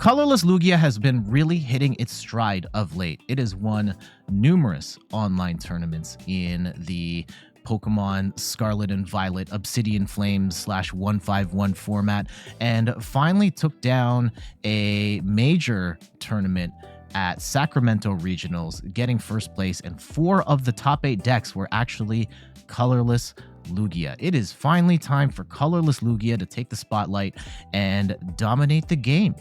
Colorless Lugia has been really hitting its stride of late. It has won numerous online tournaments in the Pokemon Scarlet and Violet Obsidian Flames /151 format, and finally took down a major tournament at Sacremento Regionals, getting first place, and 4 of the top 8 decks were actually colorless Lugia. It is finally time for colorless Lugia to take the spotlight and dominate the game.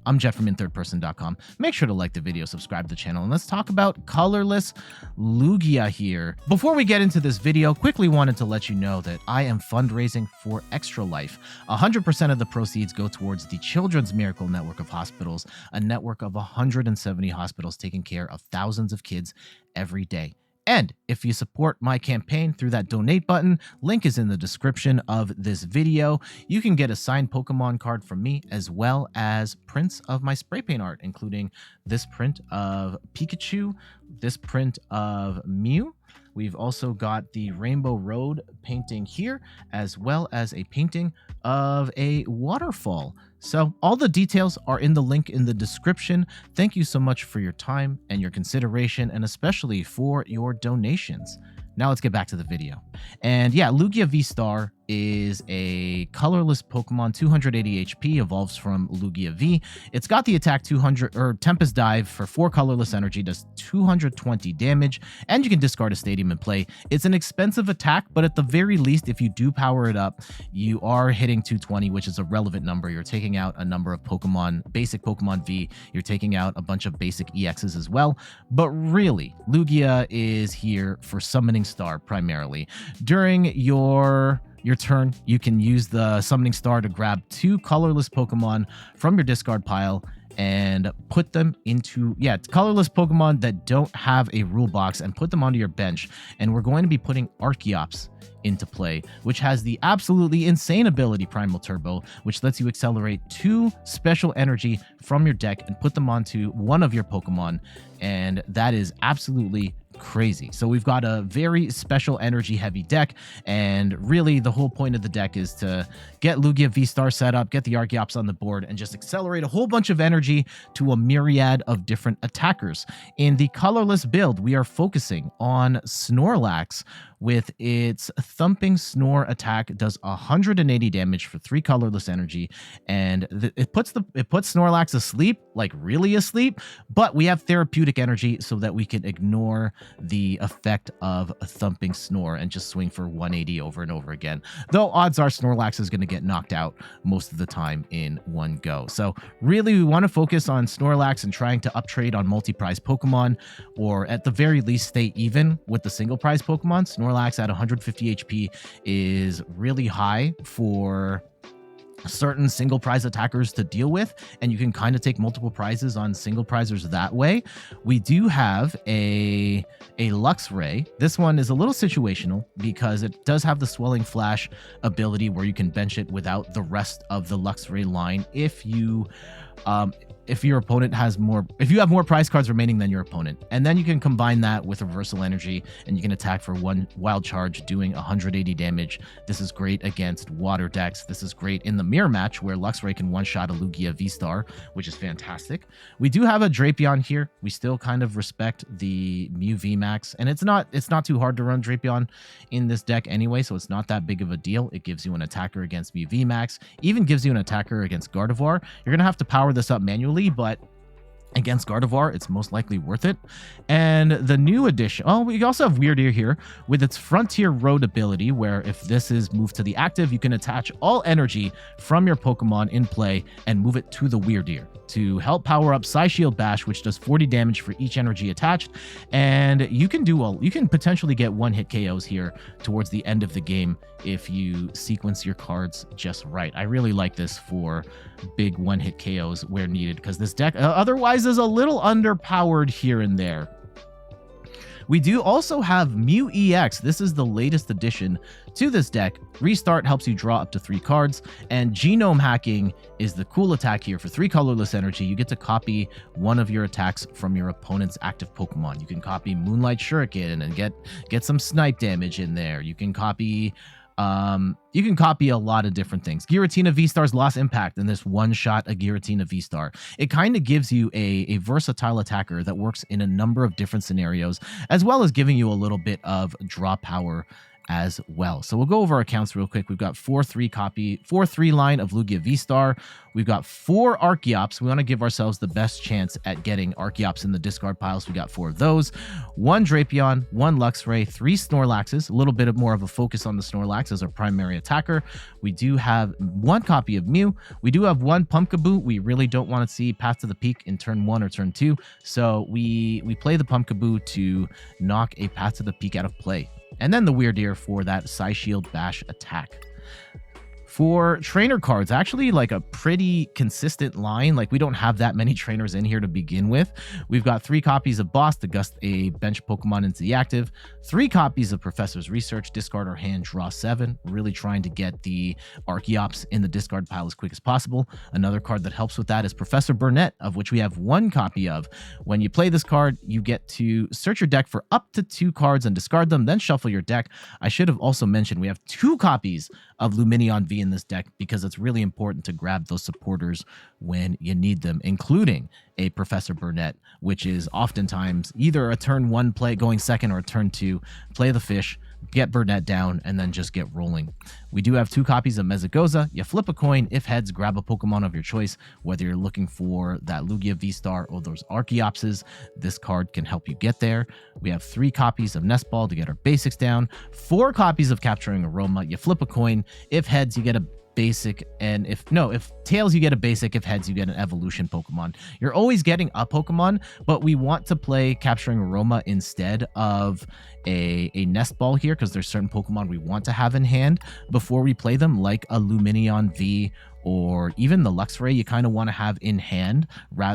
I'm Jeff from InThirdPerson.com. Make sure to like the video, subscribe to the channel, and let's talk about colorless Lugia here. Before we get into this video, quickly wanted to let you know that I am fundraising for Extra Life. 100% of the proceeds go towards the Children's Miracle Network of Hospitals, a network of 170 hospitals taking care of thousands of kids every day. And if you support my campaign through that donate button, link is in the description of this video. You can get a signed Pokemon card from me, as well as prints of my spray paint art, including this print of Pikachu, this print of Mew. We've also got the Rainbow Road painting here, as well as a painting of a waterfall. So all the details are in the link in the description. Thank you so much for your time and your consideration, and especially for your donations. Now let's get back to the video. And yeah, Lugia VSTAR is a colorless Pokemon, 280 HP, evolves from Lugia V. It's got the attack 200 or Tempest Dive for 4 colorless energy, does 220 damage, and you can discard a stadium and play. It's an expensive attack, but at the very least, if you do power it up, you are hitting 220, which is a relevant number. You're taking out a number of Pokemon, basic Pokemon V. You're taking out a bunch of basic EXs as well. But really, Lugia is here for Summoning Star primarily. During your turn, you can use the Summoning Star to grab 2 colorless Pokemon from your discard pile and put them into, colorless Pokemon that don't have a rule box, and put them onto your bench. And we're going to be putting Archeops into play, which has the absolutely insane ability Primal Turbo, which lets you accelerate 2 special energy from your deck and put them onto one of your Pokemon. And that is absolutely crazy. So we've got a very special energy heavy deck, and really the whole point of the deck is to get Lugia VSTAR set up, get the Archeops on the board, and just accelerate a whole bunch of energy to a myriad of different attackers. In the colorless build, we are focusing on Snorlax with its Thumping Snore attack. It does 180 damage for 3 colorless energy, and it puts Snorlax asleep, like really asleep, but we have Therapeutic Energy so that we can ignore the effect of a Thumping Snore and just swing for 180 over and over again. Though odds are Snorlax is going to get knocked out most of the time in one go. So really we want to focus on Snorlax and trying to uptrade on multi-prize Pokemon, or at the very least stay even with the single prize Pokemon. Snorlax at 150 HP is really high for certain single prize attackers to deal with, and you can kind of take multiple prizes on single prizers that way. We do have a Luxray. This one is a little situational because it does have the Swelling Flash ability where you can bench it without the rest of the Luxray line if your opponent has more, if you have more prize cards remaining than your opponent. And then you can combine that with Reversal Energy, and you can attack for 1 Wild Charge, doing 180 damage. This is great against water decks. This is great in the mirror match where Luxray can one-shot a Lugia VSTAR, which is fantastic. We do have a Drapion here. We still kind of respect the Mew VMAX, and it's not too hard to run Drapion in this deck anyway, so it's not that big of a deal. It gives you an attacker against Mew VMAX, even gives you an attacker against Gardevoir. You're gonna have to power this up manually, but against Gardevoir, it's most likely worth it. And the new addition, we also have Wyrdeer here with its Frontier Road ability, where if this is moved to the active, you can attach all energy from your Pokemon in play and move it to the Wyrdeer to help power up Psy Shield Bash, which does 40 damage for each energy attached. And you can potentially get 1-hit KOs here towards the end of the game if you sequence your cards just right. I really like this for big 1-hit KOs where needed, because this deck otherwise is a little underpowered here and there. We do also have Mew EX. This is the latest addition to this deck. Restart helps you draw up to 3 cards, and Genome Hacking is the cool attack here. For 3 colorless energy, you get to copy one of your attacks from your opponent's active Pokemon. You can copy Moonlight Shuriken and get some snipe damage in there. You can copy You can copy a lot of different things. Giratina V-Star's Lost Impact, and this one-shot a Giratina V-Star. It kind of gives you a versatile attacker that works in a number of different scenarios, as well as giving you a little bit of draw power as well. So we'll go over our accounts real quick. We've got 4-3 line of Lugia V-Star. We've got 4 Archeops. We want to give ourselves the best chance at getting Archeops in the discard piles. We got 4 of those. 1 Drapion, 1 Luxray, 3 Snorlaxes. A little bit more of a focus on the Snorlax as our primary attacker. We do have 1 copy of Mew. We do have 1 Pumpkaboo. We really don't want to see Path to the Peak in turn 1 or turn 2. So we play the Pumpkaboo to knock a Path to the Peak out of play. And then the Wyrdeer for that Psy Shield Bash attack. For trainer cards, actually like a pretty consistent line. Like we don't have that many trainers in here to begin with. We've got 3 copies of Boss to gust a bench Pokemon into the active, 3 copies of Professor's Research, discard our hand, draw 7, really trying to get the Archeops in the discard pile as quick as possible. Another card that helps with that is Professor Burnet, of which we have 1 copy of. When you play this card, you get to search your deck for up to 2 cards and discard them, then shuffle your deck. I should have also mentioned we have 2 copies of Lumineon V in this deck because it's really important to grab those supporters when you need them, including a Professor Burnet, which is oftentimes either a turn 1 play going second or a turn 2, play the fish, get Burnet down, and then just get rolling. We do have 2 copies of Mesagoza. You flip a coin. If heads, grab a Pokemon of your choice, whether you're looking for that Lugia V-Star or those Archeopses. This card can help you get there. We have 3 copies of Nest Ball to get our basics down, 4 copies of Capturing Aroma. You flip a coin. If heads, you get a basic, and if tails, you get a basic. If heads, you get an evolution Pokemon. You're always getting a Pokemon, but we want to play Capturing Aroma instead of a Nest Ball here because there's certain Pokemon we want to have in hand before we play them, like a Lumineon V or even the Luxray. You kind of want to have in hand.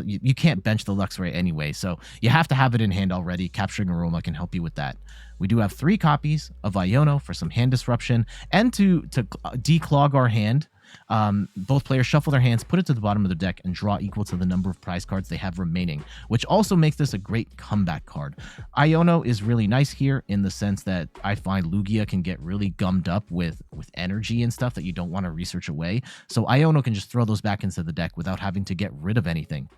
You can't bench the Luxray anyway, so you have to have it in hand already. Capturing Aroma can help you with that. We do have 3 copies of Iono for some hand disruption and to declog our hand. Both players shuffle their hands, put it to the bottom of the deck, and draw equal to the number of prize cards they have remaining, which also makes this a great comeback card. Iono is really nice here in the sense that I find Lugia can get really gummed up with energy and stuff that you don't want to research away. So Iono can just throw those back into the deck without having to get rid of anything.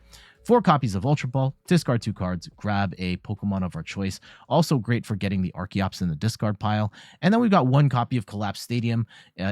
4 copies of Ultra Ball, discard 2 cards, grab a Pokemon of our choice. Also great for getting the Archeops in the discard pile. And then we've got 1 copy of Collapsed Stadium.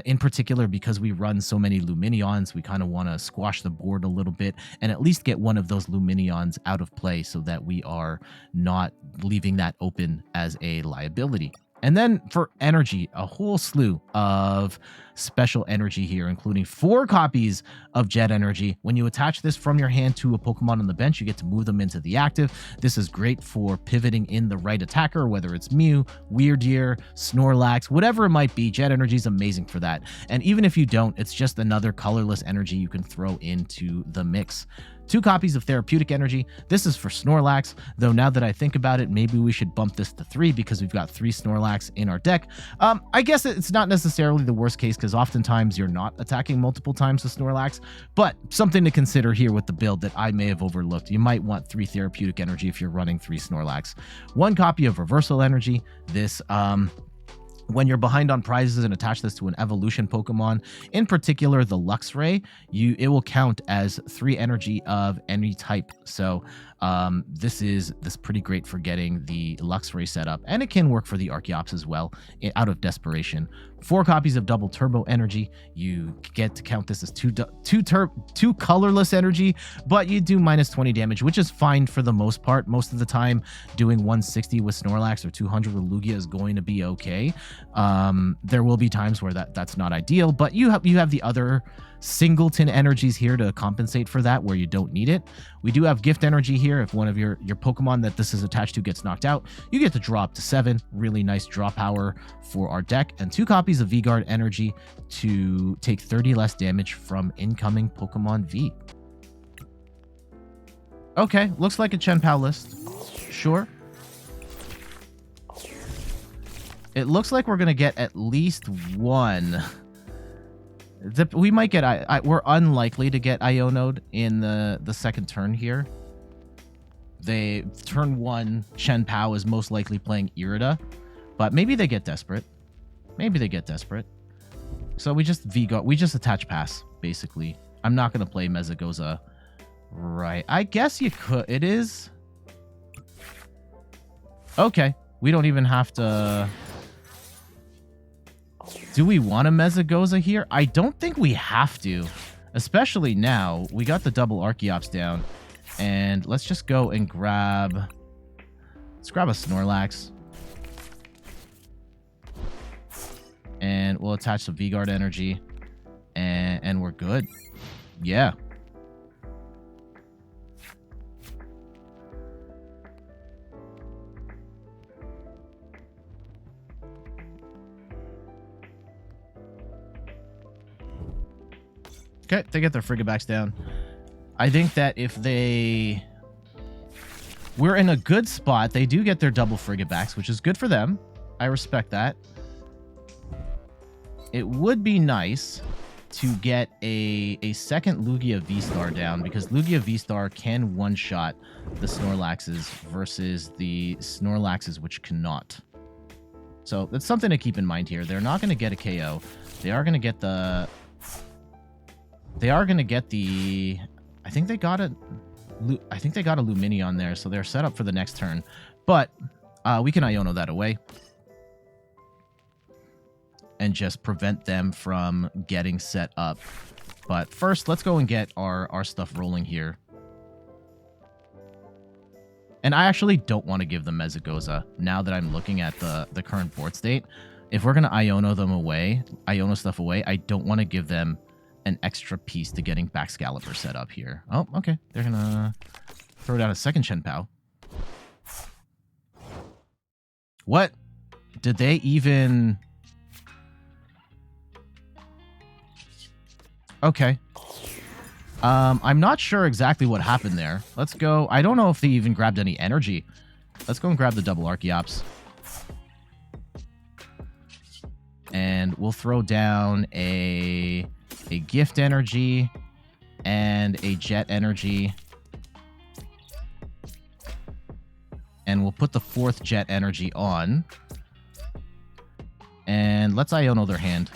In particular, because we run so many Lumineons, we kind of want to squash the board a little bit and at least get one of those Lumineons out of play so that we are not leaving that open as a liability. And then for energy, a whole slew of special energy here, including 4 copies of Jet Energy. When you attach this from your hand to a Pokemon on the bench, you get to move them into the active. This is great for pivoting in the right attacker, whether it's Mew, Wyrdeer, Snorlax, whatever it might be. Jet Energy is amazing for that. And even if you don't, it's just another colorless energy you can throw into the mix. 2 copies of Therapeutic Energy. This is for Snorlax, though now that I think about it, maybe we should bump this to 3 because we've got 3 Snorlax in our deck. I guess it's not necessarily the worst case because oftentimes you're not attacking multiple times with Snorlax, but something to consider here with the build that I may have overlooked. You might want 3 Therapeutic Energy if you're running 3 Snorlax. 1 copy of Reversal Energy. This, when you're behind on prizes and attach this to an evolution Pokemon, in particular the Luxray, it will count as 3 energy of any type. So this is pretty great for getting the Luxray set up, and it can work for the Archeops as well out of desperation. 4 copies of Double Turbo Energy. You get to count this as 2 colorless energy, but you do minus 20 damage, which is fine for the most part. Most of the time, doing 160 with Snorlax or 200 with Lugia is going to be okay. There will be times where that's not ideal, but you have the other singleton energies here to compensate for that where you don't need it. We do have Gift Energy here. If one of your Pokemon that this is attached to gets knocked out, you get to draw up to 7. Really nice draw power for our deck. And 2 copies of V-Guard Energy to take 30 less damage from incoming Pokemon V. Okay, looks like a Chien-Pao list. Sure. It looks like we're going to get at least 1. We might get we're unlikely to get Iono'd in the second turn here. Turn 1 Chien-Pao is most likely playing Irida, but maybe they get desperate. So we just attach pass, basically. I'm not going to play Mesagoza. Right. I guess you could. It is. Okay. We don't even have to. Do we want a Mesagoza here? I don't think we have to. Especially now. We got the double Archeops down. And let's just go and grab... Let's grab a Snorlax. And we'll attach some V-Guard energy. And we're good. Yeah. Okay, they get their Frigabacks down. I think that if they... We're in a good spot. They do get their double Frigabacks, which is good for them. I respect that. It would be nice to get a second Lugia V-Star down, because Lugia V-Star can one-shot the Snorlaxes versus the Snorlaxes which cannot. So that's something to keep in mind here. They're not going to get a KO. They are going to get the... I think they got a Lumineon there, so they're set up for the next turn. But we can Iono that away and just prevent them from getting set up. But first, let's go and get our stuff rolling here. And I actually don't want to give them Mesagoza now that I'm looking at the current board state. If we're going to Iono them away, Iono stuff away, I don't want to give them an extra piece to getting Baxcalibur set up here. Oh, okay. They're going to throw down a second Chien-Pao. What? Did they even... Okay. I'm not sure exactly what happened there. Let's go. I don't know if they even grabbed any energy. Let's go and grab the double Archeops. And we'll throw down a Gift Energy and a Jet Energy. And we'll put the fourth Jet Energy on. And let's Iono their hand.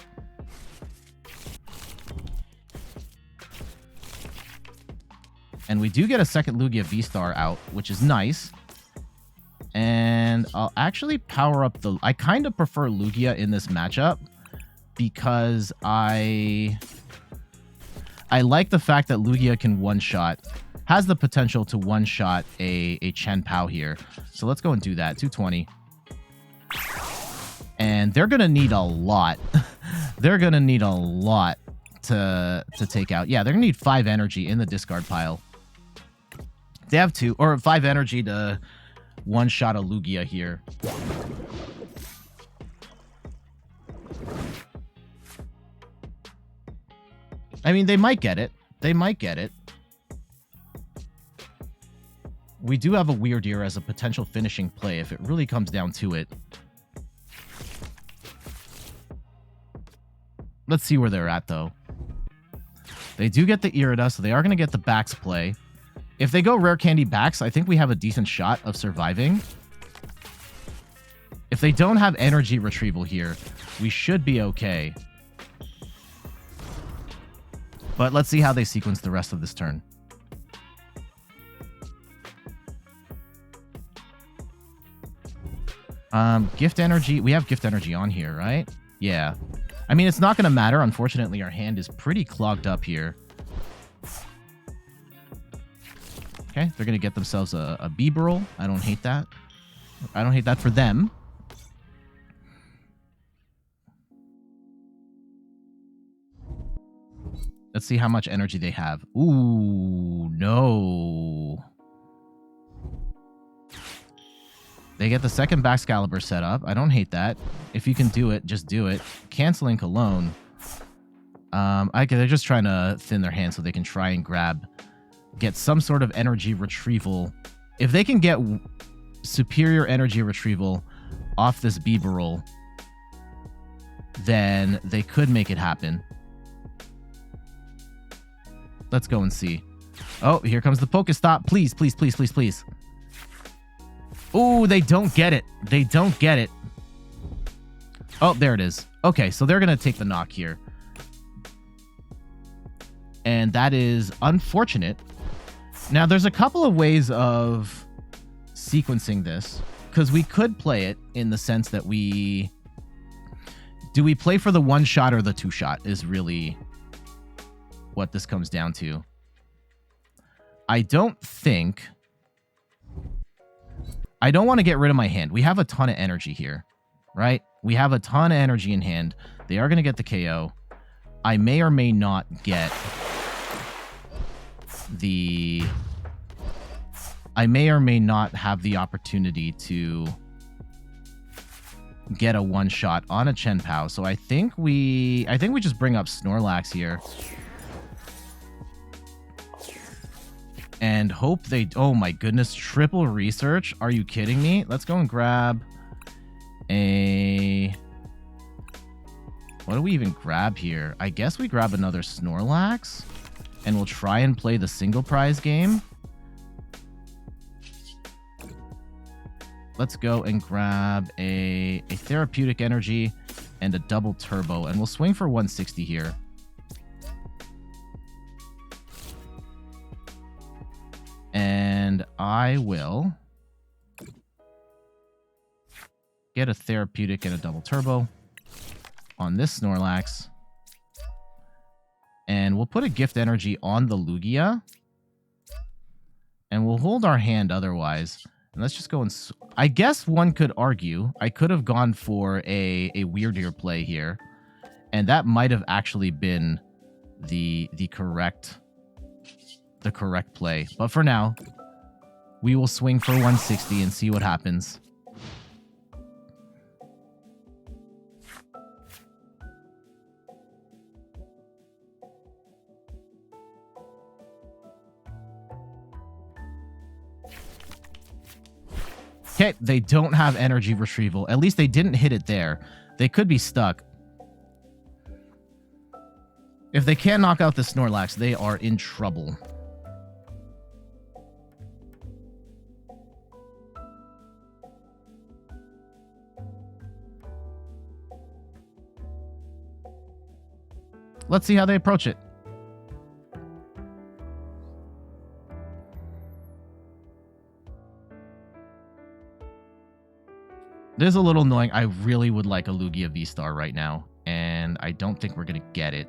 And we do get a second Lugia V-Star out, which is nice. And I'll actually power up the... I kind of prefer Lugia in this matchup because I like the fact that Lugia can one-shot, has the potential to one-shot a Chien-Pao here. So let's go and do that. 220. And they're going to need a lot. They're going to need a lot to take out. Yeah, they're going to need 5 energy in the discard pile. They have 2, or 5 energy to one-shot a Lugia here. I mean, they might get it. They might get it. We do have a Wyrdeer as a potential finishing play if it really comes down to it. Let's see where they're at, though. They do get the Irida, so they are going to get the Bax play. If they go Rare Candy Bax, I think we have a decent shot of surviving. If they don't have energy retrieval here, we should be okay. But let's see how they sequence the rest of this turn. Gift Energy. We have Gift Energy on here, right? Yeah. I mean, it's not going to matter. Unfortunately, our hand is pretty clogged up here. Okay, they're going to get themselves a Bibarel. I don't hate that. I don't hate that for them. Let's see how much energy they have. Ooh, no. They get the second Baxcalibur set up. I don't hate that. If you can do it, just do it. Canceling Cologne. They're just trying to thin their hand so they can try and get some sort of energy retrieval. If they can get superior energy retrieval off this Bibarel, then they could make it happen. Let's go and see. Oh, here comes the Pokestop. Please, please, please, please, please. Ooh, they don't get it. They don't get it. Oh, there it is. Okay, so they're going to take the knock here. And that is unfortunate. Now, there's a couple of ways of sequencing this, because we could play it in the sense that do we play for the 1-shot or the 2-shot is really what this comes down to. I don't want to get rid of my hand. We have a ton of energy here, right? We have a ton of energy in hand. They are going to get the KO. I may or may not get I may or may not have the opportunity to get a 1-shot on a Chien-Pao. So I think we just bring up Snorlax here. And hope they... Oh my goodness, triple research? Are you kidding me? Let's go and grab a... What do we even grab here? I guess we grab another Snorlax. And we'll try and play the single prize game. Let's go and grab a Therapeutic Energy and a double turbo. And we'll swing for 160 here. And I will get a Therapeutic and a double turbo on this Snorlax. And we'll put a Gift Energy on the Lugia. And we'll hold our hand otherwise. And let's just go and... I guess one could argue I could have gone for a Wyrdeer play here. And that might have actually been the correct play. But for now, we will swing for 160 and see what happens. Okay, they don't have energy retrieval. At least they didn't hit it there. They could be stuck. If they can't knock out the Snorlax, they are in trouble. Let's see how they approach it. It is a little annoying. I really would like a Lugia V-STAR right now, and I don't think we're going to get it.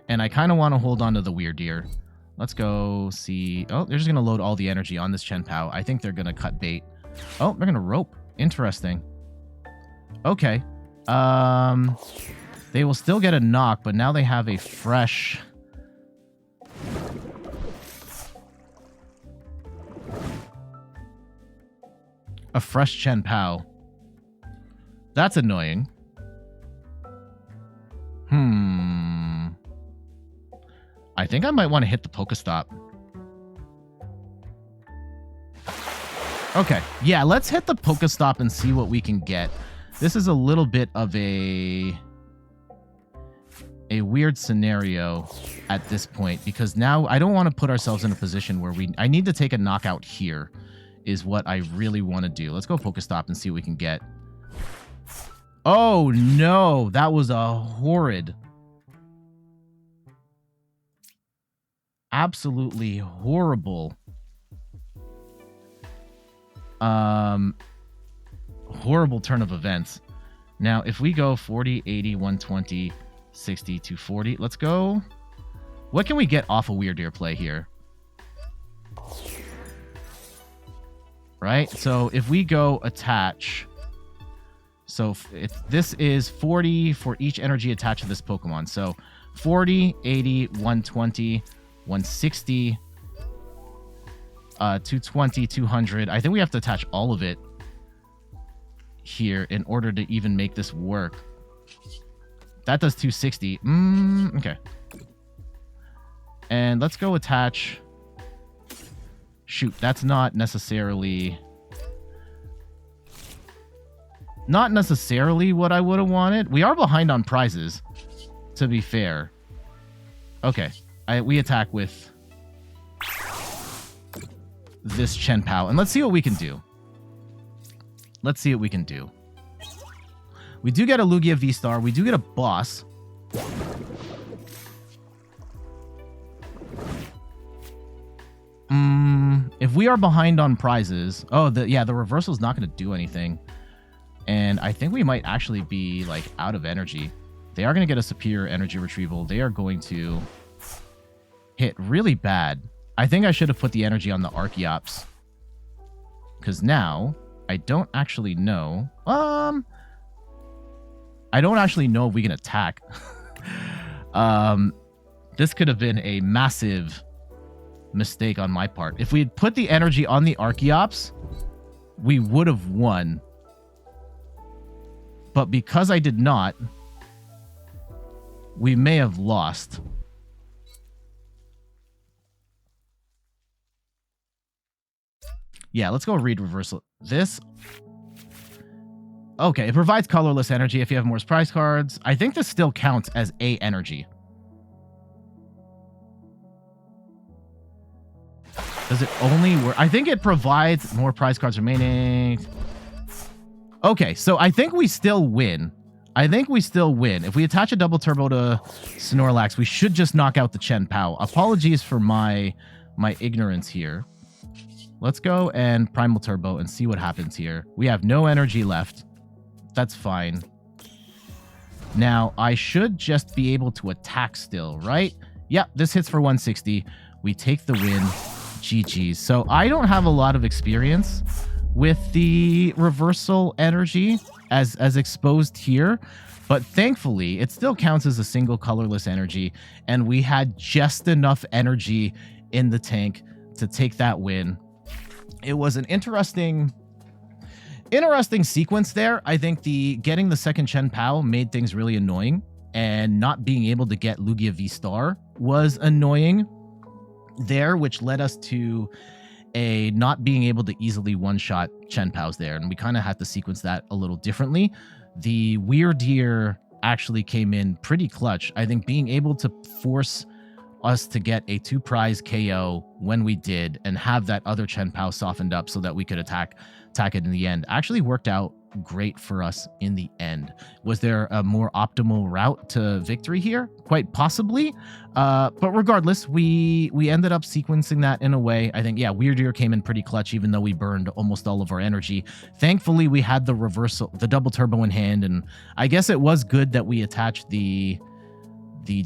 And I kind of want to hold on to the Wyrdeer. Let's go see... Oh, they're just going to load all the energy on this Chien-Pao. I think they're going to cut bait. Oh, they're going to rope. Interesting. Okay. They will still get a knock, but now they have a fresh... A fresh Chien-Pao. That's annoying. I think I might want to hit the Pokestop. Okay. Yeah, let's hit the Pokestop and see what we can get. This is a little bit of a weird scenario at this point, because now I don't want to put ourselves in a position where I need to take a knockout here. Is what I really want to do. Let's go Pokestop and see what we can get. Oh, no. That was a horrid... Absolutely horrible... horrible turn of events. Now, if we go 40, 80, 120, 60, 240... Let's go... What can we get off a Wyrdeer play here? Right? So if we go attach... So if this is 40 for each energy attached to this Pokemon. So 40, 80, 120, 160, 220, 200. I think we have to attach all of it here in order to even make this work. That does 260. Okay. And let's go attach... Shoot, that's not necessarily what I would have wanted. We are behind on prizes, to be fair. Okay, we attack with this Chien-Pao, and let's see what we can do. Let's see what we can do. We do get a Lugia V-STAR. We do get a boss. If we are behind on prizes... Oh, the reversal is not going to do anything. And I think we might actually be, like, out of energy. They are going to get a superior energy retrieval. They are going to hit really bad. I think I should have put the energy on the Archeops. Because now, I don't actually know. I don't actually know if we can attack. This could have been a massive mistake on my part. If we had put the energy on the Archeops, we would have won. But because I did not, we may have lost. Yeah, let's go read reversal. This... Okay, it provides colorless energy if you have more prize cards. I think this still counts as a energy. Does it only work? I think it provides more prize cards remaining. Okay, so I think we still win. I think we still win. If we attach a double turbo to Snorlax, we should just knock out the Chien-Pao. Apologies for my ignorance here. Let's go and Primal Turbo and see what happens here. We have no energy left. That's fine. Now, I should just be able to attack still, right? Yep, this hits for 160. We take the win. GG's. So I don't have a lot of experience with the reversal energy as exposed here, but thankfully it still counts as a single colorless energy, and we had just enough energy in the tank to take that win. It was an interesting sequence there. I think getting the second Chien-Pao made things really annoying, and not being able to get Lugia VSTAR was annoying there, which led us to a not being able to easily one-shot Chien-Paos there, and we kind of had to sequence that a little differently. The Wyrdeer actually came in pretty clutch. I think being able to force us to get a 2-prize KO when we did, and have that other Chien-Pao softened up so that we could attack it in the end, actually worked out great for us in the end. Was there a more optimal route to victory here? Quite possibly. But regardless, we ended up sequencing that in a way. I think, yeah, Wyrdeer came in pretty clutch, even though we burned almost all of our energy. Thankfully, we had the reversal, the double turbo in hand, and I guess it was good that we attached the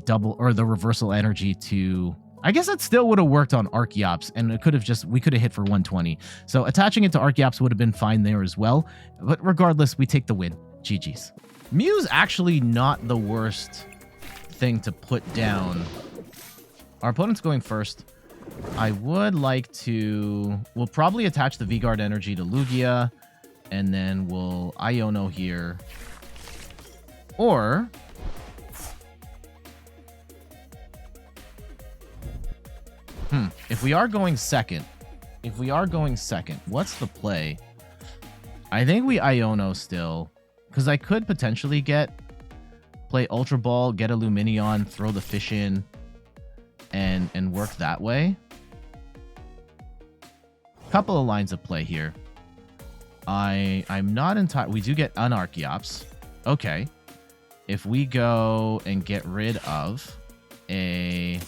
double or the reversal energy to... I guess it still would have worked on Archeops, and it could have we could have hit for 120. So attaching it to Archeops would have been fine there as well. But regardless, we take the win. GG's. Mew's actually not the worst thing to put down. Our opponent's going first. I would like to... We'll probably attach the V-Guard energy to Lugia, and then we'll Iono here. Or... If we are going second, what's the play? I think we Iono still, because I could potentially play Ultra Ball, get a Lumineon, throw the fish in, and work that way. Couple of lines of play here. I'm not entirely... We do get an Archeops. Okay. If we go and get rid of a...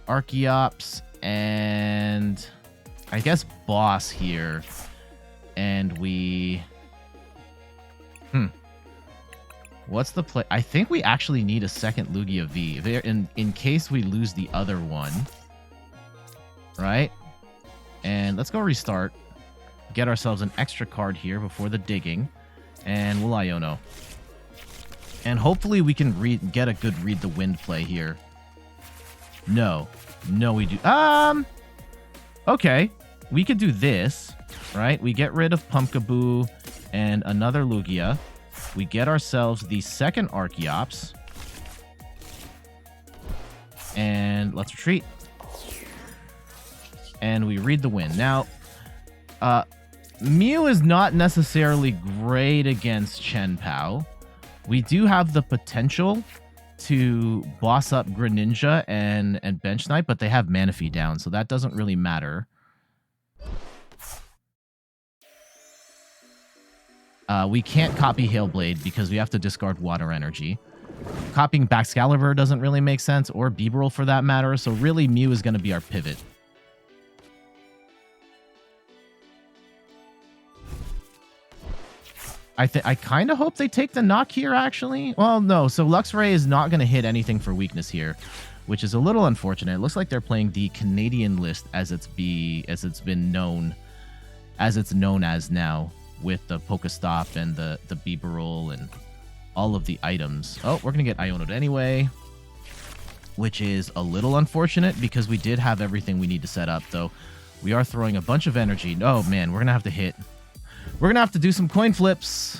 Archeops and I guess Boss here, and we what's the play? I think we actually need a second Lugia V there in case we lose the other one, right? And let's go restart, get ourselves an extra card here before the digging, and we'll Iono, and hopefully we can get a good read the wind play here. No, we do. Okay, we could do this, right? We get rid of Pumpkaboo and another Lugia. We get ourselves the second Archeops, and let's retreat. And we read the win. Now, Mew is not necessarily great against Chien-Pao. We do have the potential to boss up Greninja and Bench Knight, but they have Manaphy down, so that doesn't really matter. We can't copy Hailblade because we have to discard Water Energy. Copying Baxcalibur doesn't really make sense, or Bibarel for that matter, so really Mew is going to be our pivot. I kind of hope they take the knock here, actually. Well, no. So Luxray is not going to hit anything for weakness here, which is a little unfortunate. It looks like they're playing the Canadian list as it's known as now, with the Pokestop and the Bibarel and all of the items. Oh, we're going to get Iono'd anyway, which is a little unfortunate because we did have everything we need to set up, though. We are throwing a bunch of energy. Oh, man, we're going to have to hit. We're going to have to do some coin flips.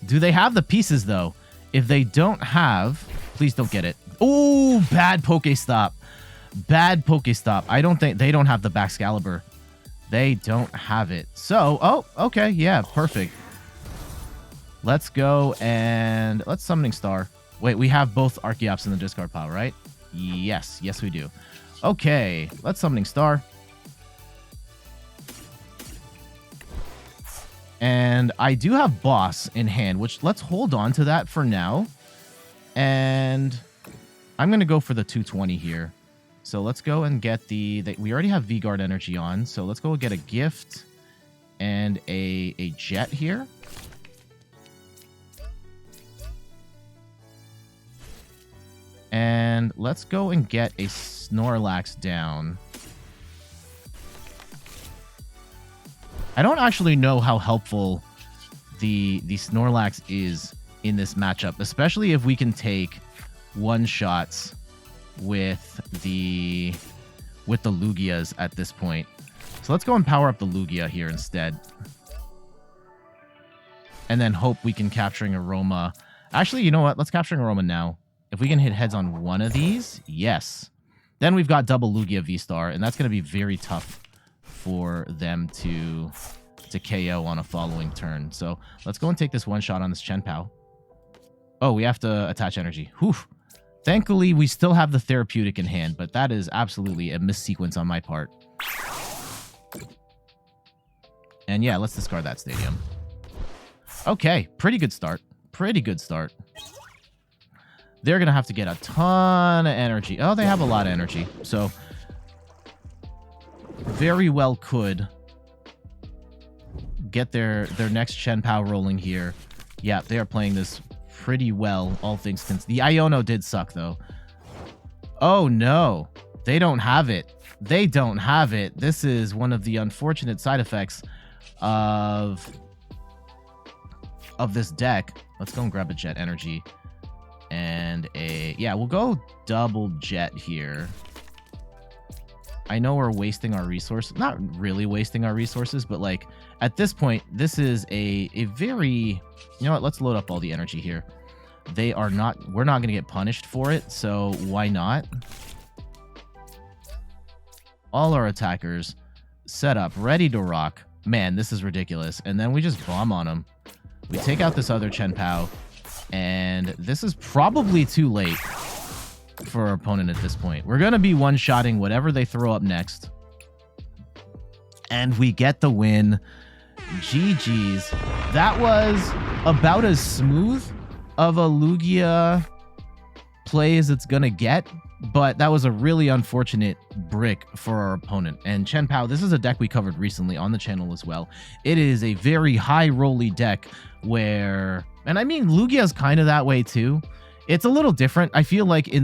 Do they have the pieces, though? If they don't have... Please don't get it. Oh, bad Pokestop. Bad Pokestop. I don't think... They don't have the Baxcalibur. They don't have it. So, oh, okay. Yeah, perfect. Let's go and... Let's Summoning Star. Wait, we have both Archeops in the discard pile, right? Yes. Yes, we do. Okay, let's Summoning Star. And I do have Boss in hand, which let's hold on to that for now. And I'm going to go for the 220 here. So let's go and get we already have V-Guard energy on. So let's go get a Gift and a Jet here. And let's go and get a Snorlax down. I don't actually know how helpful the Snorlax is in this matchup, especially if we can take one-shots with the Lugias at this point. So let's go and power up the Lugia here instead. And then hope we can Capturing Aroma. Actually, you know what? Let's Capturing Aroma now. If we can hit heads on one of these, yes. Then we've got double Lugia VSTAR, and that's going to be very tough for them to KO on a following turn. So let's go and take this one shot on this Chien-Pao. Oh, we have to attach energy. Whew. Thankfully, we still have the Therapeutic in hand, but that is absolutely a missequence on my part. And yeah, let's discard that Stadium. Okay, pretty good start. Pretty good start. They're going to have to get a ton of energy. Oh, they have a lot of energy. So, very well could get their next Chien-Pao rolling here. Yeah, they are playing this pretty well, all things considered. The Iono did suck, though. Oh, no. They don't have it. They don't have it. This is one of the unfortunate side effects of this deck. Let's go and grab a Jet Energy. And yeah, we'll go double Jet here. I know we're wasting our resources. Not really wasting our resources, but like at this point, this is a very, you know what? Let's load up all the energy here. We're not going to get punished for it. So why not? All our attackers set up, ready to rock. Man, this is ridiculous. And then we just bomb on them. We take out this other Chien-Pao. And this is probably too late for our opponent at this point. We're going to be one-shotting whatever they throw up next. And we get the win. GG's. That was about as smooth of a Lugia play as it's going to get. But that was a really unfortunate brick for our opponent. And Chien-Pao, this is a deck we covered recently on the channel as well. It is a very high-rolly deck where... And I mean, Lugia's kind of that way too. It's a little different. I feel like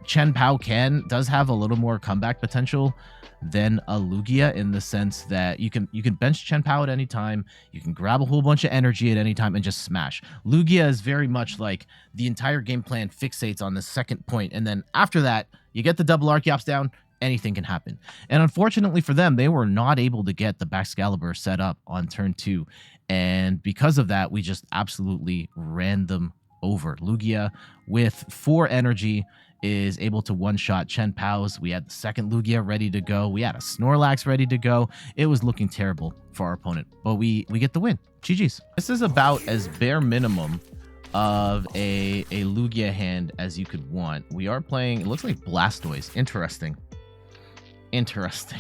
Chien-Pao does have a little more comeback potential than a Lugia in the sense that you can bench Chien-Pao at any time. You can grab a whole bunch of energy at any time and just smash. Lugia is very much like the entire game plan fixates on the second point. And then after that, you get the double Archeops down, anything can happen. And unfortunately for them, they were not able to get the Baxcalibur set up on turn 2. And because of that, we just absolutely ran them over. Lugia, with 4 energy, is able to one-shot Chien-Paos. We had the second Lugia ready to go. We had a Snorlax ready to go. It was looking terrible for our opponent, but we get the win. GG's. This is about as bare minimum of a Lugia hand as you could want. We are playing, it looks like Blastoise. Interesting. Interesting.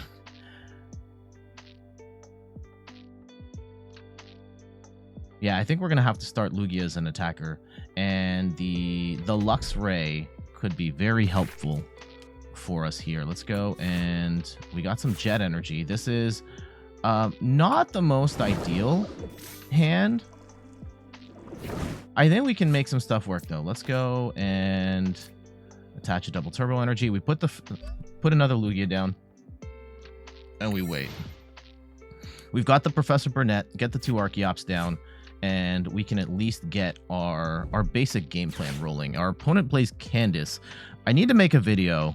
Yeah, I think we're going to have to start Lugia as an attacker. And the Luxray could be very helpful for us here. Let's go, and we got some Jet Energy. This is not the most ideal hand. I think we can make some stuff work, though. Let's go and attach a double Turbo Energy. We put another Lugia down, and we wait. We've got the Professor Burnet, get the 2 Archeops down, and we can at least get our basic game plan rolling. Our opponent plays Candace. I need to make a video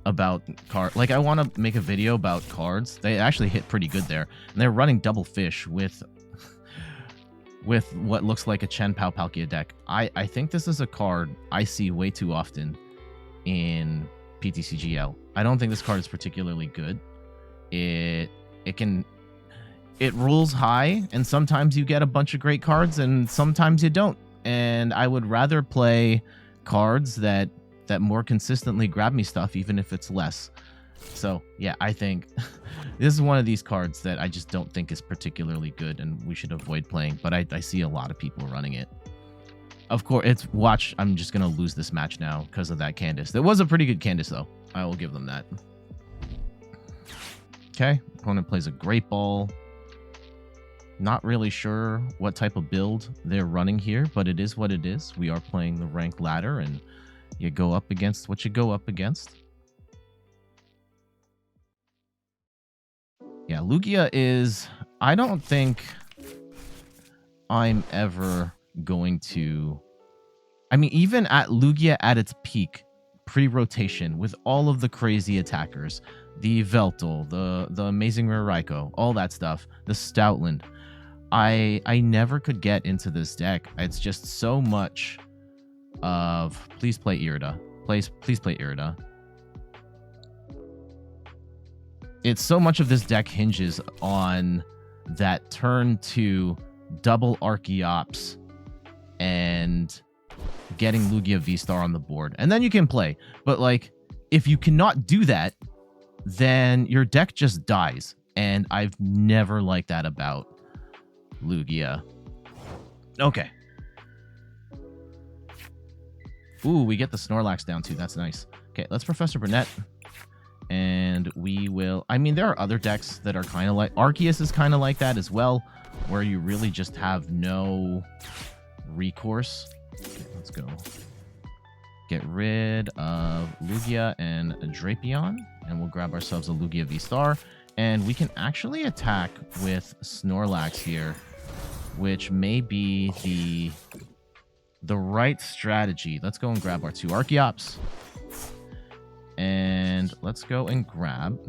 about like, I want to make a video about cards. They actually hit pretty good there, and they're running double fish with what looks like a Chien-Pao Palkia deck. I think this is a card I see way too often in PTCGL. I don't think this card is particularly good. It rules high, and sometimes you get a bunch of great cards, and sometimes you don't. And I would rather play cards that more consistently grab me stuff, even if it's less. So, yeah, I think this is one of these cards that I just don't think is particularly good, and we should avoid playing. But I see a lot of people running it. Of course, watch, I'm just going to lose this match now because of that Candace. There was a pretty good Candace, though. I will give them that. Okay, opponent plays a Great Ball. Not really sure what type of build they're running here, but it is what it is. We are playing the ranked ladder, and you go up against what you go up against. Yeah, Lugia is... I don't think I'm ever going to... I mean, even at Lugia at its peak, pre-rotation, with all of the crazy attackers, the Veltal, the Amazing Rare Raikou, all that stuff, the Stoutland, I never could get into this deck. It's just so much of... Please play Irida. Please play Irida. It's so much of this deck hinges on that turn 2 double Archeops and getting Lugia VSTAR on the board. And then you can play. But, like, if you cannot do that, then your deck just dies. And I've never liked that about Lugia. Okay. Ooh, we get the Snorlax down too. That's nice. Okay, let's Professor Burnet. And we will... I mean, there are other decks that are kind of like... Arceus is kind of like that as well, where you really just have no recourse. Okay, let's go. Get rid of Lugia and Drapion, and we'll grab ourselves a Lugia VSTAR. And we can actually attack with Snorlax here, which may be the right strategy. Let's go and grab our 2 Archeops. And let's go and grab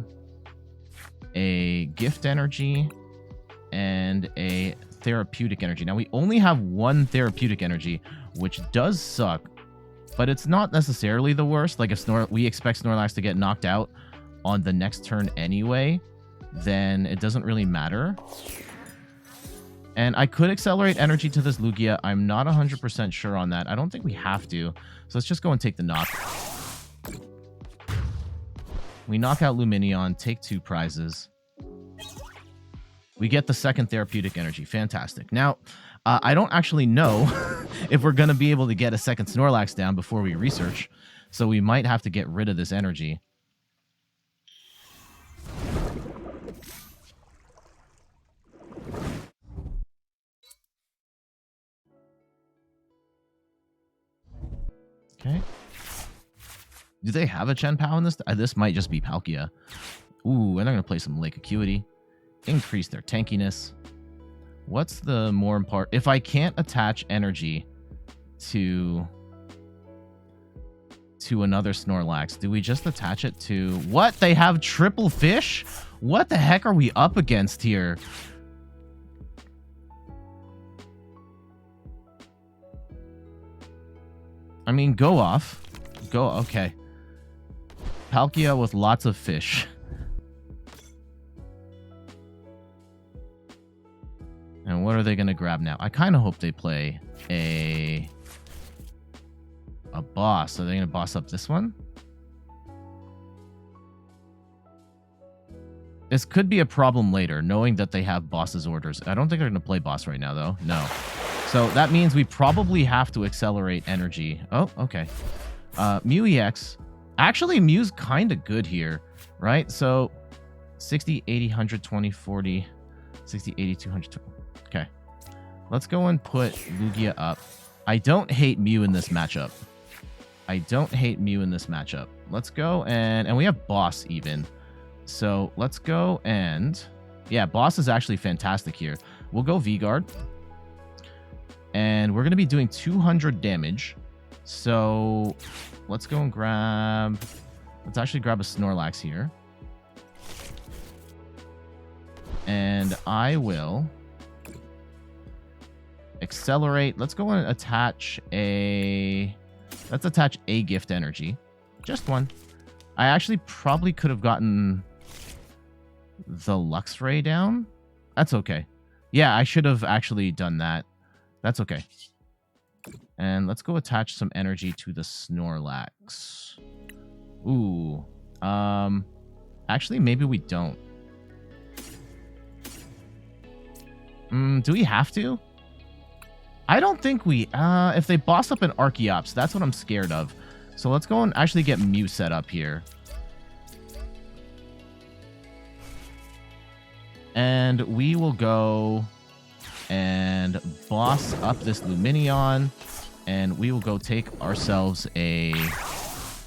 a Gift Energy and a Therapeutic Energy. Now, we only have 1 Therapeutic Energy, which does suck, but it's not necessarily the worst. Like, if we expect Snorlax to get knocked out on the next turn anyway, then it doesn't really matter. And I could accelerate energy to this Lugia. I'm not 100% sure on that. I don't think we have to. So let's just go and take the knock. We knock out Lumineon, take 2 prizes. We get the second Therapeutic Energy. Fantastic. Now, I don't actually know if we're going to be able to get a second Snorlax down before we research. So we might have to get rid of this energy. Okay. Do they have a Chien-Pao in this? This might just be Palkia. Ooh, and they're going to play some Lake Acuity. Increase their tankiness. What's the more important... If I can't attach energy to another Snorlax, do we just attach it to... What? They have triple fish? What the heck are we up against here? I mean, go off. Go... Okay. Palkia with lots of fish. And what are they going to grab now? I kind of hope they play a boss. Are they going to boss up this one? This could be a problem later, knowing that they have boss's orders. I don't think they're going to play boss right now, though. No. So that means we probably have to accelerate energy. Oh, okay. Mew EX. Actually, Mew's kind of good here, right? So 60, 80, 120, 40, 60, 80, 200. Okay. Let's go and put Lugia up. I don't hate Mew in this matchup. I don't hate Mew in this matchup. Let's go and we have Boss even. So let's go and... Yeah, Boss is actually fantastic here. We'll go V-Guard. And we're going to be doing 200 damage. So let's go and grab... Let's actually grab a Snorlax here. And I will accelerate. Let's go and attach a... Let's attach a Gift Energy. Just one. I actually probably could have gotten the Luxray down. That's okay. Yeah, I should have actually done that. That's okay. And let's go attach some energy to the Snorlax. Ooh. Actually, maybe we don't. Do we have to? I don't think we... if they boss up an Archeops, that's what I'm scared of. So let's go and actually get Mew set up here. And we will go and boss up this Lumineon. And we will go take ourselves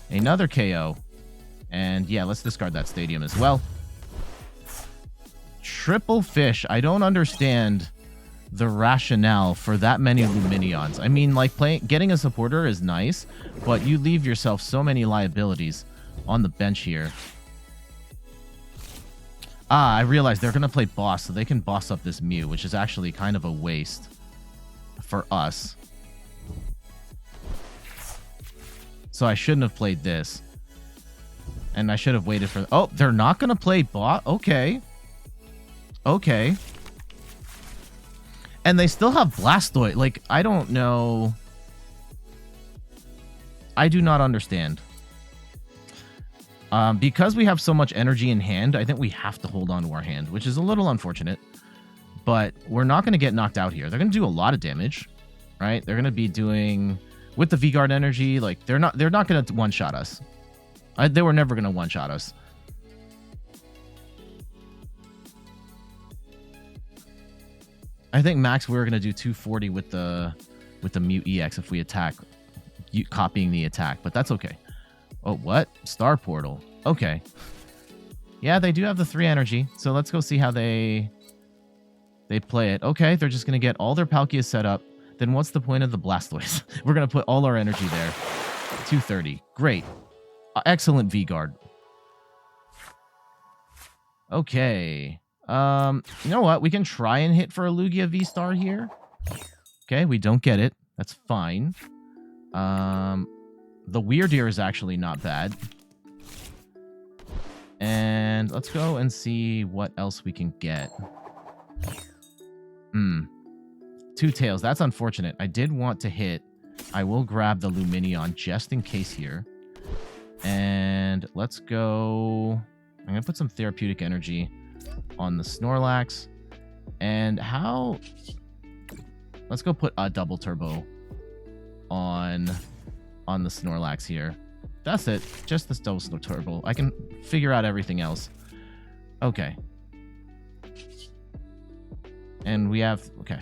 another KO. And yeah, let's discard that stadium as well. Triple fish. I don't understand the rationale for that many Lumineons. I mean, like, getting a supporter is nice, but you leave yourself so many liabilities on the bench here. I realized they're going to play boss, so they can boss up this Mew, which is actually kind of a waste for us. So I shouldn't have played this. And I should have waited for... Oh, they're not going to play boss? Okay. Okay. And they still have Blastoise. Like, I don't know. I do not understand. Because we have so much energy in hand, I think we have to hold on to our hand, which is a little unfortunate. But we're not going to get knocked out here. They're going to do a lot of damage, right? They're going to be doing... With the V-Guard energy, like, they're not going to one-shot us. They were never going to one-shot us. I think max we're going to do 240 with the Mew EX if we attack, copying the attack, but that's okay. Oh, what? Star Portal. Okay. Yeah, they do have the 3 energy, so let's go see how they play it. Okay, they're just going to get all their Palkia set up. Then what's the point of the Blastoise? We're going to put all our energy there. 230. Great. Excellent V-Guard. Okay. You know what? We can try and hit for a Lugia V-Star here. Okay, we don't get it. That's fine. The Wyrdeer is actually not bad. And let's go and see what else we can get. 2 tails. That's unfortunate. I did want to hit. I will grab the Lumineon just in case here. And let's go... I'm going to put some Therapeutic Energy on the Snorlax. And how... Let's go put a double turbo on the Snorlax here. That's it. Just this double turbo. I can figure out everything else. Okay. And we have... Okay.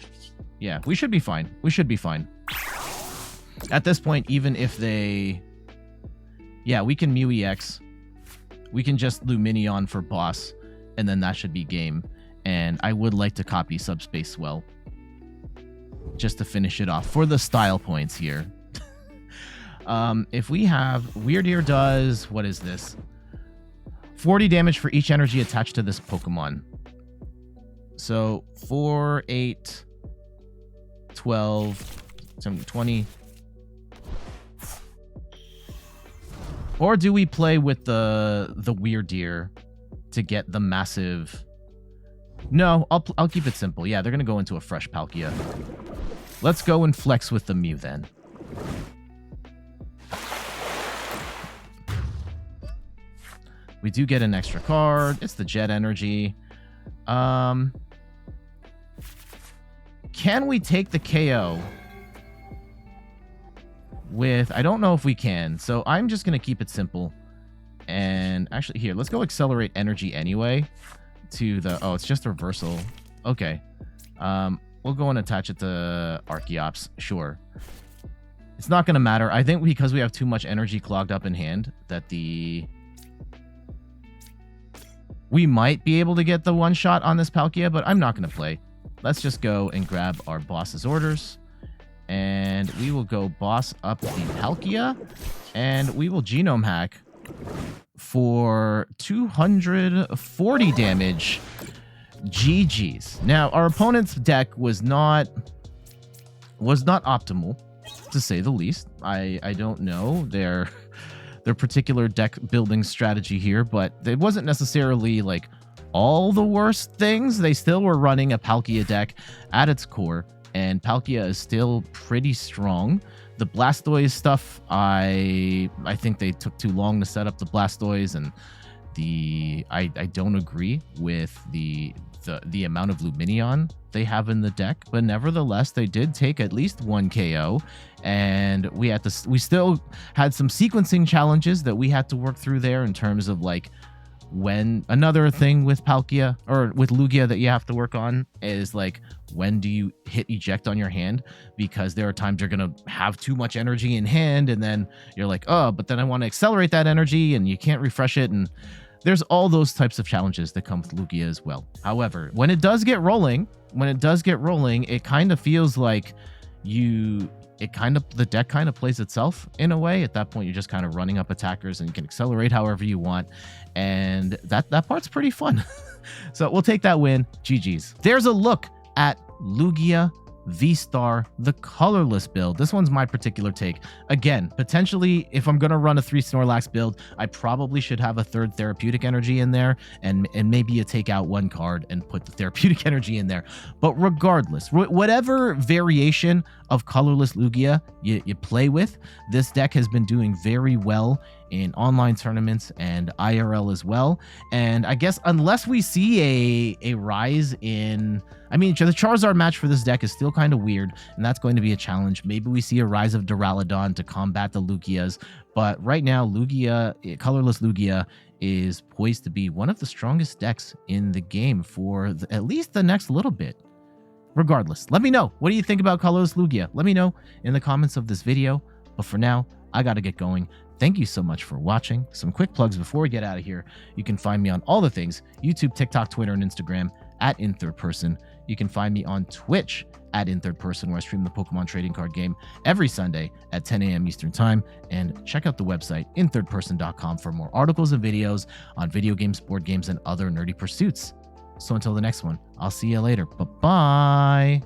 Yeah, we should be fine. We should be fine. At this point, even if they... Yeah, we can Mew EX. We can just Lumineon for boss. And then that should be game. And I would like to copy Subspace Swell. Just to finish it off. For the style points here. If we have... Wyrdeer does... What is this? 40 damage for each energy attached to this Pokemon. So, 4, 8, 12, 20. Or do we play with the Wyrdeer to get the massive... No, I'll keep it simple. Yeah, they're going to go into a fresh Palkia. Let's go and flex with the Mew then. We do get an extra card. It's the Jet Energy. Can we take the KO? with, I don't know if we can. So I'm just going to keep it simple. And actually here, let's go accelerate energy anyway to the, oh, it's just a reversal. Okay. We'll go and attach it to Archeops. Sure. It's not going to matter. I think because we have too much energy clogged up in hand that we might be able to get the one shot on this Palkia, but I'm not going to play. Let's just go and grab our boss's orders. And we will go boss up the Palkia. And we will genome hack for 240 damage. GG's. Now, our opponent's deck was not optimal, to say the least. I don't know their particular deck building strategy here, but it wasn't necessarily like all the worst things. They still were running a Palkia deck at its core, and Palkia is still pretty strong. The Blastoise stuff, I think they took too long to set up the Blastoise, and I don't agree with the amount of Lumineon they have in the deck, but nevertheless they did take at least one KO, and we still had some sequencing challenges that we had to work through there in terms of like when another thing with Palkia or with Lugia that you have to work on is like when do you hit eject on your hand, because there are times you're gonna have too much energy in hand and then you're like, oh, but then I want to accelerate that energy and you can't refresh it, and there's all those types of challenges that come with Lugia as well. However, when it does get rolling, it kind of feels like the deck kind of plays itself in a way. At that point, you're just kind of running up attackers and you can accelerate however you want. And that part's pretty fun. So we'll take that win. GG's. There's a look at Lugia VSTAR, the colorless build. This one's my particular take. Again, potentially, if I'm going to run a 3 Snorlax build, I probably should have a 3rd Therapeutic Energy in there, and maybe you take out one card and put the Therapeutic Energy in there. But regardless, whatever variation of colorless Lugia you play with, this deck has been doing very well in online tournaments and IRL as well. And I guess unless we see a rise in, I mean, the Charizard match for this deck is still kind of weird, and that's going to be a challenge. Maybe we see a rise of Duraludon to combat the Lugias, but right now colorless Lugia is poised to be one of the strongest decks in the game for at least the next little bit. Regardless, let me know. What do you think about colorless Lugia? Let me know in the comments of this video. But for now, I gotta get going. Thank you so much for watching. Some quick plugs before we get out of here. You can find me on all the things: YouTube, TikTok, Twitter, and Instagram at InThirdPerson. You can find me on Twitch at InThirdPerson, where I stream the Pokemon trading card game every Sunday at 10 a.m. Eastern Time. And check out the website, inthirdperson.com, for more articles and videos on video games, board games, and other nerdy pursuits. So until the next one, I'll see you later. Bye-bye.